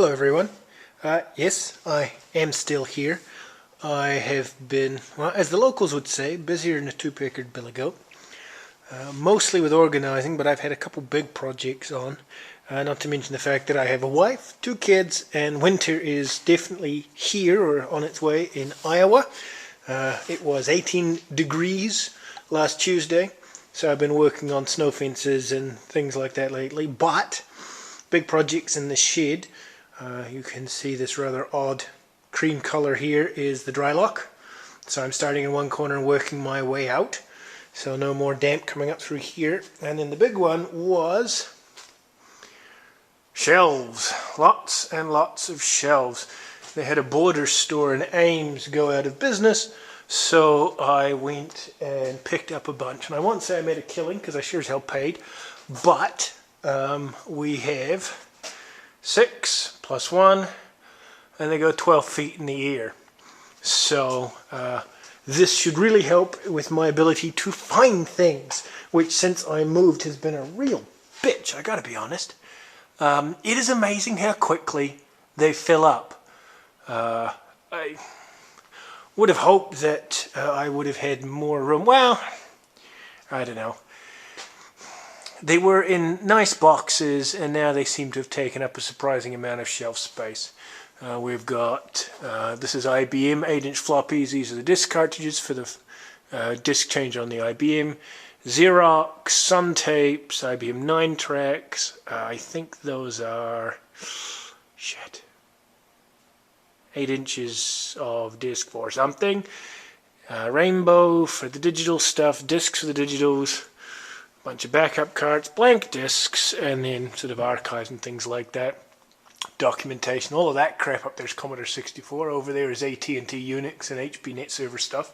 Hello everyone. Yes, I am still here. I have been, well, as the locals would say, busier than a two-peckered billy goat. Mostly with organising, but I've had a couple big projects on. Not to mention the fact that I have a wife, 2 kids, and winter is definitely here or on its way in Iowa. It was 18 degrees last Tuesday, so I've been working on snow fences and things like that lately. But big projects in the shed. You can see this rather odd cream color here is the dry lock. So I'm starting in one corner and working my way out. So no more damp coming up through here. And then the big one was shelves. Lots and lots of shelves. They had a border store in Ames go out of business. So I went and picked up a bunch. And I won't say I made a killing because I sure as hell paid. But we have 6 plus 1, and they go 12 feet in the air. So this should really help with my ability to find things, which since I moved has been a real bitch, I gotta be honest. It is amazing how quickly they fill up. I would have hoped that I would have had more room. Well, I don't know. They were in nice boxes, and now they seem to have taken up a surprising amount of shelf space. We've got, this is IBM 8-inch floppies. These are the disk cartridges for the disk change on the IBM. Xerox, Sun Tapes, IBM 9 tracks. I think those are, 8 inches of disk for something. Rainbow for the digital stuff, discs for the digitals. Bunch of backup cards, blank discs, and then sort of archives and things like that. Documentation, all of that crap up there's Commodore 64. Over there is AT&T Unix and HP NetServer stuff.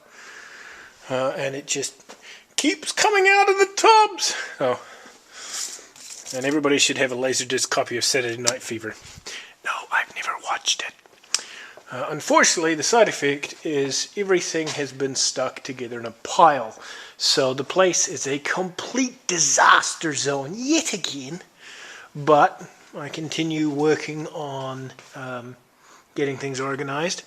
And it just keeps coming out of the tubs. Oh. And everybody should have a Laserdisc copy of Saturday Night Fever. No, I've never watched it. Unfortunately, the side effect is everything has been stuck together in a pile. So the place is a complete disaster zone yet again. But I continue working on getting things organized.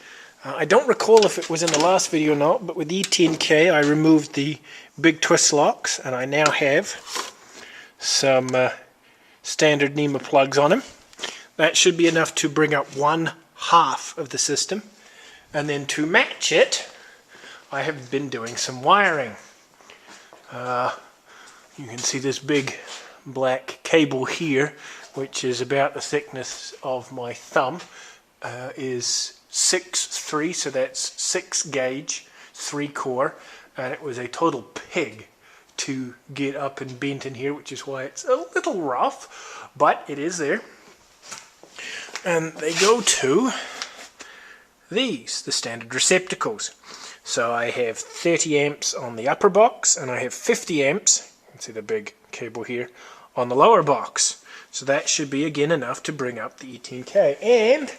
I don't recall if it was in the last video or not, but with the E10K I removed the big twist locks, and I now have some standard NEMA plugs on them. That should be enough to bring up 1/2 of the system. And then to match it, I have been doing some wiring. You can see this big black cable here, which is about the thickness of my thumb, is 6'3", so that's 6 gauge, 3 core, and it was a total pig to get up and bent in here, which is why it's a little rough, but it is there. And they go to these, the standard receptacles. So I have 30 amps on the upper box, and I have 50 amps, you can see the big cable here, on the lower box. So that should be again enough to bring up the E10K and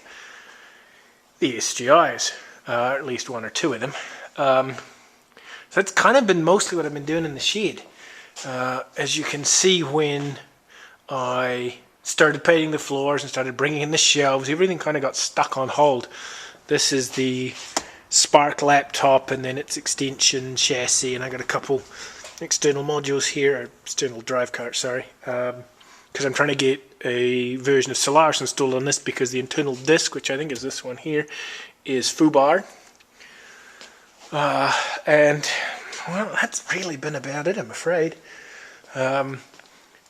the SGIs, at least 1 or 2 of them. So that's kind of been mostly what I've been doing in the shed. As you can see, when I started painting the floors and started bringing in the shelves, everything kind of got stuck on hold. This is the Spark laptop and then its extension chassis, and I got a couple external modules here, or external drive cards, sorry, because I'm trying to get a version of Solaris installed on this, because the internal disk, which I think is this one here, is FUBAR. And well, that's really been about it, I'm afraid.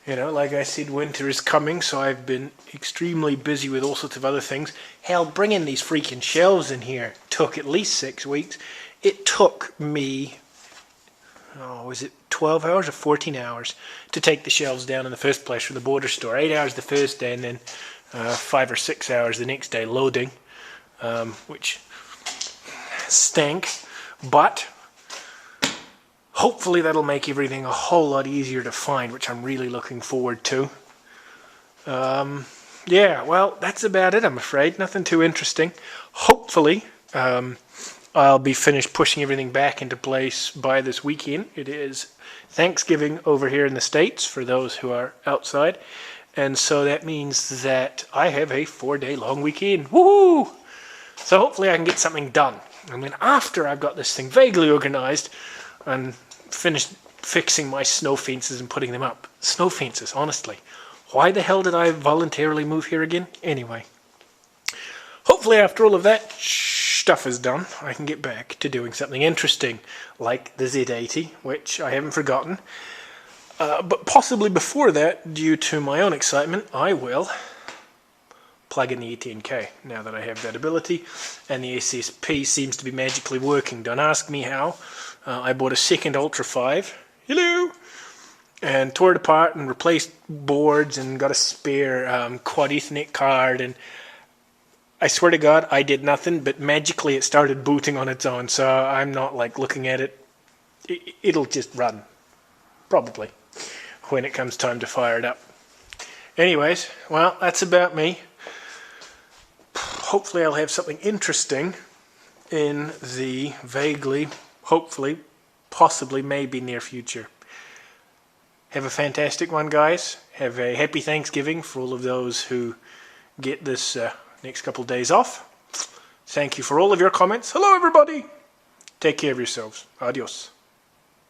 You know, like I said, winter is coming, so I've been extremely busy with all sorts of other things. Hell, bringing these freaking shelves in here took at least 6 weeks. It took me, was it 12 hours or 14 hours to take the shelves down in the first place from the border store. 8 hours the first day, and then 5 or 6 hours the next day loading, which stank. But hopefully that'll make everything a whole lot easier to find, which I'm really looking forward to. Yeah, well, that's about it, I'm afraid. Nothing too interesting. Hopefully, I'll be finished pushing everything back into place by this weekend. It is Thanksgiving over here in the States, for those who are outside. And so that means that I have a 4-day long weekend. Woohoo! So hopefully I can get something done. And then after I've got this thing vaguely organized and finished fixing my snow fences and putting them up. Snow fences, honestly. Why the hell did I voluntarily move here again? Anyway. Hopefully after all of that stuff is done, I can get back to doing something interesting, like the Z80, which I haven't forgotten. But possibly before that, due to my own excitement, I will plug in the E10K, now that I have that ability, and the SSP seems to be magically working. Don't ask me how. I bought a second Ultra 5, hello, and tore it apart and replaced boards and got a spare quad Ethernet card, and I swear to God, I did nothing, but magically it started booting on its own, so I'm not like looking at it. It'll just run, probably, when it comes time to fire it up. Anyways, well, that's about me. Hopefully I'll have something interesting in the vaguely, hopefully, possibly, maybe near future. Have a fantastic one, guys. Have a happy Thanksgiving for all of those who get this next couple of days off. Thank you for all of your comments. Hello, everybody. Take care of yourselves. Adios.